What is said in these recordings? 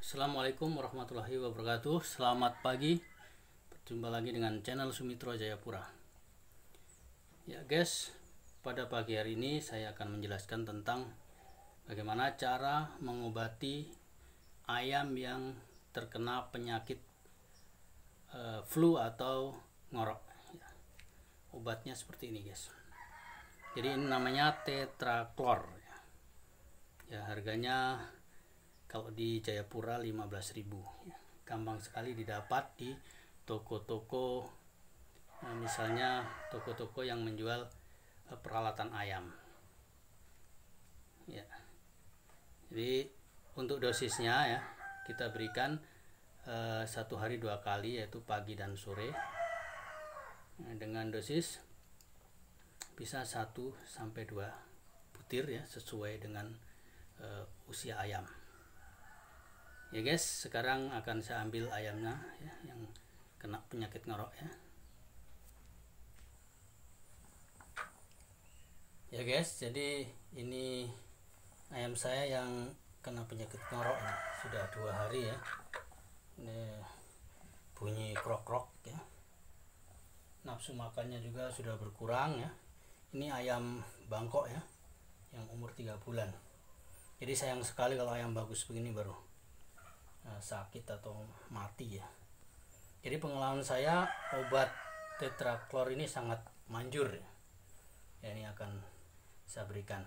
Assalamualaikum warahmatullahi wabarakatuh. Selamat pagi. Berjumpa lagi dengan channel Sumitro Jayapura. Ya guys, pada pagi hari ini saya akan menjelaskan tentang bagaimana cara mengobati ayam yang terkena penyakit flu atau ngorok. Obatnya seperti ini guys. Jadi ini namanya Tetraklor. Ya, harganya kalau di Jayapura 15.000. Gampang sekali didapat di toko-toko, misalnya toko-toko yang menjual peralatan ayam. Ya. Jadi untuk dosisnya ya kita berikan 1 hari 2 kali, yaitu pagi dan sore. Dengan dosis bisa 1 sampai 2 butir ya, sesuai dengan usia ayam. Ya guys, sekarang akan saya ambil ayamnya ya, yang kena penyakit ngorok ya. Ya guys, jadi ini ayam saya yang kena penyakit ngorok ya. Sudah 2 hari ya. Ini bunyi krok-krok ya. Nafsu makannya juga sudah berkurang ya. Ini ayam Bangkok ya, yang umur 3 bulan. Jadi sayang sekali kalau ayam bagus begini baru sakit atau mati ya. Jadi pengalaman saya, obat Tetraklor ini sangat manjur ya. Ini akan saya berikan.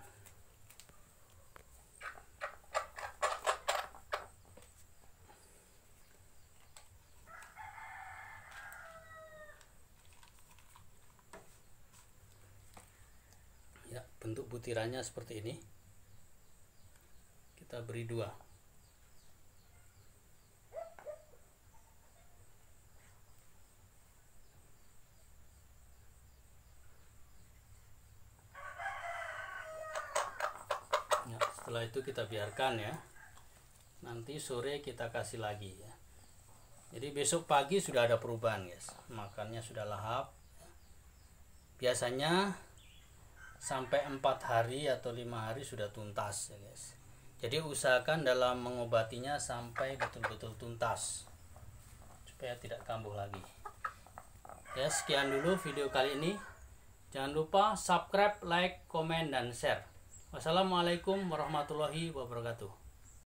Ya, bentuk butirannya seperti ini. Kita beri 2. Setelah itu kita biarkan ya. Nanti sore kita kasih lagi ya. Jadi besok pagi sudah ada perubahan guys. Makannya sudah lahap. Biasanya sampai 4 hari atau 5 hari sudah tuntas ya guys. Jadi usahakan dalam mengobatinya sampai betul-betul tuntas, supaya tidak kambuh lagi. Ya, sekian dulu video kali ini. Jangan lupa subscribe, like, komen, dan share. Wassalamualaikum warahmatullahi wabarakatuh.